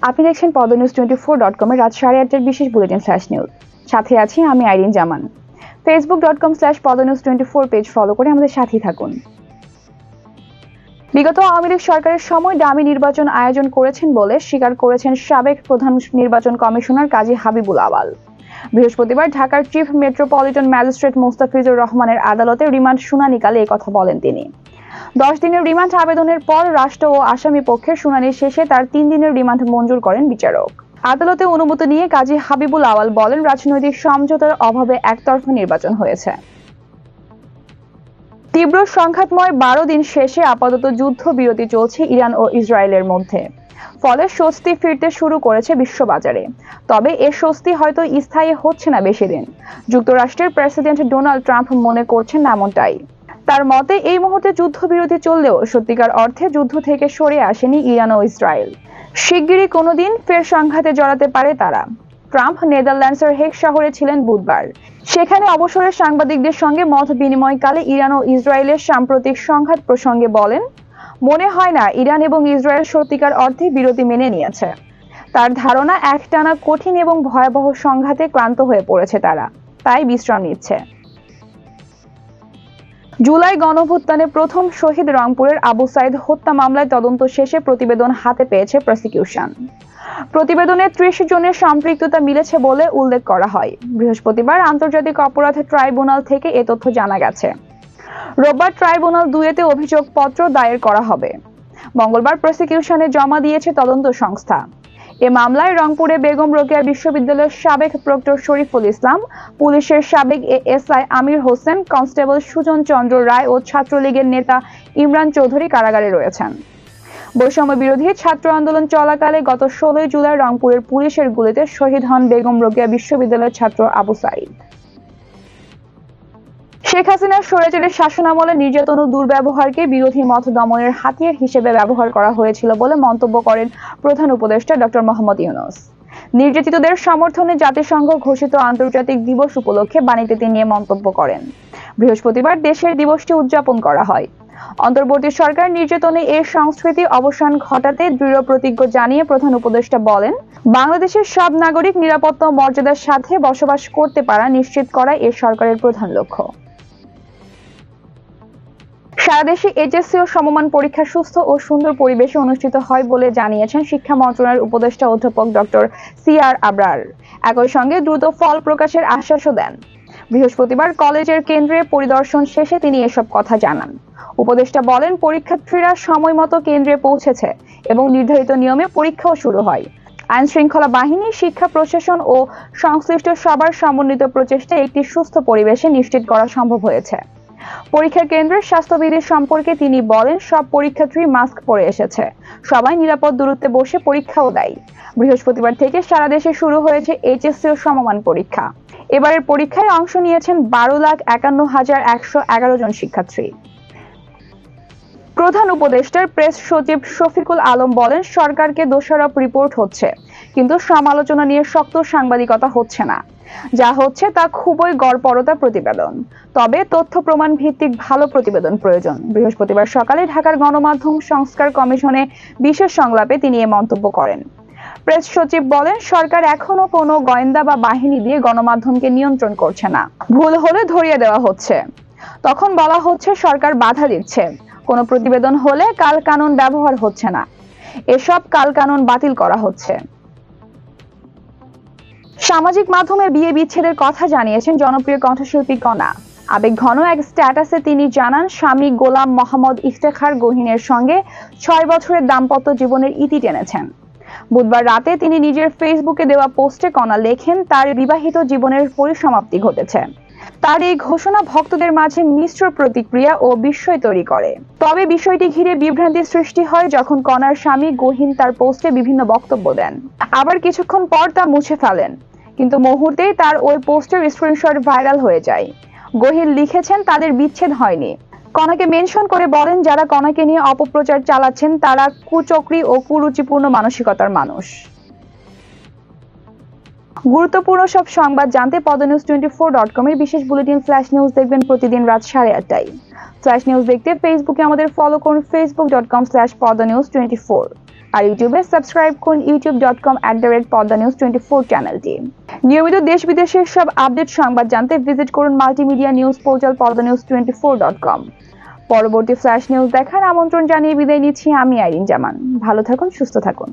আপনি দেখছেন pdnews24.com এর রাত 8:30 বিশেষ বুলেটিন ফ্ল্যাশ নিউজ। সাথে আছি আমি আইরিন জামান। facebook.com/pdnews24 পেজ ফলো করে আমাদের সাথেই থাকুন। বিগত আওয়ামী লীগ সরকারের সময় ডামি নির্বাচন আয়োজন করেছেন বলে স্বীকার করেছেন সাবেক প্রধান নির্বাচন কমিশনার কাজী হাবিবুল আওয়াল। বৃহস্পতিবার ঢাকার চিফ মেট্রোপলিটন ম্যাজিস্ট্রেট মোস্তাফিজুর রহমানের আদালতে রিমান্ড শুনানিকালে এই কথা বলেন তিনি। 10 দিনের রিমান্ড আবেদনের পর রাষ্ট্র ও আসামি পক্ষের শুনানি শেষে তার 3 দিনের রিমান্ড মঞ্জুর করেন বিচারক। আদালতে অনুমতি নিয়ে কাজী হাবিবুল আওয়াল বলেন, রাজনৈতিক সমঝোতার অভাবে একতরফা নির্বাচন হয়েছে। তীব্র সংঘাতময় 12 দিন শেষে আপাতত যুদ্ধবিরতি চলছে ইরান ও ইসরায়েলের মধ্যে। ফলে স্বস্তি ফিরতে শুরু করেছে বিশ্ববাজারে। তবে এ স্বস্তি হয়তো স্থায়ী হচ্ছে না বেশি দিন। যুক্তরাষ্ট্রের প্রেসিডেন্ট ডোনাল্ড ট্রাম্প মনে করছেন এমনটাই। তার মতে এই মুহূর্তে যুদ্ধবিরতি চললেও সত্যিকার অর্থে যুদ্ধ থেকে সরে আসেনি ইরান ও ইসরায়েল। শিগগিরই কোনোদিন ফের সংঘাতে জড়াতে পারে তারা। ট্রাম্প নেদারল্যান্ডসের হেগ শহরে ছিলেন বুধবার। সেখানে অবসরের সাংবাদিকদের সঙ্গে মত বিনিময়কালে ইরান ও ইসরায়েলের সাম্প্রতিক সংঘাত প্রসঙ্গে বলেন, মনে হয় না ইরান এবং ইসরায়েল সত্যিকার অর্থে বিরতি মেনে নিয়েছে। তার ধারণা একটানা কঠিন এবং ভয়াবহ সংঘাতে ক্লান্ত হয়ে পড়েছে তারা, তাই বিশ্রাম নিচ্ছে। জুলাই গণঅভ্যুত্থানে প্রথম শহীদ রংপুরের আবু সাইদ হত্যা মামলায় তদন্ত শেষে প্রতিবেদন হাতে পেয়েছে প্রসিকিউশন। প্রতিবেদনে 30 জনের সম্পৃক্ততা মিলেছে বলে উল্লেখ করা হয়। বৃহস্পতিবার আন্তর্জাতিক অপরাধ ট্রাইব্যুনাল থেকে এ তথ্য জানা গেছে। রোববার ট্রাইব্যুনাল 2-তে অভিযোগপত্র দায়ের করা হবে। মঙ্গলবার প্রসিকিউশনে জমা দিয়েছে তদন্ত সংস্থা। এ মামলায় রংপুরে বেগম রোকেয়া বিশ্ববিদ্যালয়ের সাবেক প্রক্টর শরীফুল ইসলাম, পুলিশের সাবেক এএসআই আমির হোসেন, কনস্টেবল সুজন চন্দ্র রায় ও ছাত্রলীগের নেতা ইমরান চৌধুরী কারাগারে রয়েছেন। বৈষম্য বিরোধী ছাত্র আন্দোলন চলাকালে গত 16 জুলাই রংপুরের পুলিশের গুলিতে শহীদ হন বেগম রোকেয়া বিশ্ববিদ্যালয়ের ছাত্র আবু সাইদ। শেখ হাসিনার স্বৈরাচারের শাসনামলে নির্যাতন ও দুর্ব্যবহারকে বিরোধী মত দমনের হাতিয়ার হিসেবে ব্যবহার করা হয়েছিল বলে মন্তব্য করেন প্রধান উপদেষ্টা ডক্টর মোহাম্মদ ইউনূস। নির্যাতিতদের সমর্থনে জাতিসংঘ ঘোষিত আন্তর্জাতিক দিবস উপলক্ষে বাণীতে তিনি মন্তব্য করেন। বৃহস্পতিবার দেশের দিবসটি উদযাপন করা হয়। অন্তর্বর্তী সরকার নির্যাতনে এর সংস্কৃতি অবসান ঘটাতে দৃঢ় প্রতিজ্ঞ জানিয়ে প্রধান উপদেষ্টা বলেন, বাংলাদেশের সব নাগরিক নিরাপত্তা ও মর্যাদার সাথে বসবাস করতে পারা নিশ্চিত করা এর সরকারের প্রধান লক্ষ্য। সারা দেশে এইচএসসি ও সমমান পরীক্ষা সুস্থ ও সুন্দর পরিবেশে অনুষ্ঠিত হয় বলে জানিয়েছেন শিক্ষা মন্ত্রণালয়ের উপদেষ্টা অধ্যাপক ডক্টর সিআর আবরার। একই সঙ্গে দ্রুত ফল প্রকাশের আশ্বাসও দেন। বৃহস্পতিবার কলেজের কেন্দ্রে পরিদর্শন শেষে তিনি এসব কথা জানান। উপদেষ্টা বলেন, পরীক্ষার্থীরা সময় মতো কেন্দ্রে পৌঁছেছে এবং নির্ধারিত নিয়মে পরীক্ষাও শুরু হয়। আইন শৃঙ্খলা বাহিনী, শিক্ষা প্রশাসন ও সংশ্লিষ্ট সবার সমন্বিত প্রচেষ্টায় একটি সুস্থ পরিবেশে নিশ্চিত করা সম্ভব হয়েছে। পরীক্ষা কেন্দ্রের স্বাস্থ্যবিধি সম্পর্কে তিনি বলেন, সব পরীক্ষার্থী মাস্ক পরে এসেছে, সবাই নিরাপদ দূরত্বে বসে পরীক্ষাও দেয়। বৃহস্পতিবার থেকে সারা দেশে শুরু হয়েছে এইচএসসি ও সমমান পরীক্ষা। এবারের পরীক্ষায় অংশ নিয়েছেন 12,51,111 জন শিক্ষার্থী। প্রধান উপদেষ্টার প্রেস সচিব শফিকুল আলম বলেন, সরকারকে দোষারোপ রিপোর্ট হচ্ছে, কিন্তু সমালোচনা নিয়ে শক্ত সাংবাদিকতা হচ্ছে না। যা হচ্ছে তা খুবই গড়পড়তা প্রতিবেদন। তবে তথ্য প্রমাণ ভিত্তিক ভালো প্রতিবেদন প্রয়োজন। বৃহস্পতিবার সকালে ঢাকার গণমাধ্যম সংস্কার কমিশনে বিশেষ সংলাপে তিনি এ মন্তব্য করেন। প্রেস সচিব বলেন, সরকার এখনো কোনো গোয়েন্দা বা বাহিনী দিয়ে গণমাধ্যমকে নিয়ন্ত্রণ করছে না। ভুল হলে ধরিয়ে দেওয়া হচ্ছে, তখন বলা হচ্ছে সরকার বাধা দিচ্ছে। কোনো প্রতিবেদন হলে কাল কানুন ব্যবহার হচ্ছে না, এসব কাল কানুন বাতিল করা হচ্ছে। সামাজিক মাধ্যমে বিয়ে বিচ্ছেদের কথা জানিয়েছেন জনপ্রিয় কণ্ঠশিল্পী কণা। আবেগঘন এক স্ট্যাটাসে তিনি জানান, স্বামী গোলাম মোহাম্মদ ইফতেখার গহিনের সঙ্গে 6 বছরের দাম্পত্য জীবনের ইতি টেনেছেন। বুধবার রাতে তিনি নিজের ফেসবুকে দেওয়া পোস্টে কণা লেখেন, তার বিবাহিত জীবনের পরিসমাপ্তি ঘটেছে। তার এই ঘোষণা ভক্তদের মাঝে মিশ্র প্রতিক্রিয়া ও বিস্ময় তৈরি করে। তবে বিষয়টি ঘিরে বিভ্রান্তি সৃষ্টি হয় যখন কণার স্বামী গহীন তার পোস্টে বিভিন্ন বক্তব্য দেন। আবার কিছুক্ষণ পর তা মুছে ফেলেন, কিন্তু মুহূর্তেই তার ওই পোস্টের স্ক্রিনশট ভাইরাল হয়ে যায়। গহীন লিখেছেন, তাদের বিচ্ছেদ হয়নি। কণাকে মেনশন করে বলেন, যারা কণাকে নিয়ে অপপ্রচার চালাচ্ছেন তারা কুচক্রী ও কুরুচিপূর্ণ মানসিকতার মানুষ। গুরুত্বপূর্ণ সব সংবাদ জানতে pdnews24.com এর বিশেষ বুলেটিন ফ্ল্যাশ নিউজ দেখবেন প্রতিদিন রাত 8:30টায়। ফ্ল্যাশ নিউজ দেখতে ফেসবুকে আমাদের ফলো করুন facebook.com/pdnews24। আর ইউটিউবে সাবস্ক্রাইব করুন youtube.com/পদ্মা নিউজ 24 চ্যানেলটি। নিয়মিত দেশ বিদেশের সব আপডেট সংবাদ জানতে ভিজিট করুন মাল্টিমিডিয়া নিউজ পোর্টাল পদ্মা-নিউজ24.com। পরবর্তী ফ্ল্যাশ নিউজ দেখার আমন্ত্রণ জানিয়ে বিদায় নিচ্ছি আমি আইরিন জামান। ভালো থাকুন, সুস্থ থাকুন।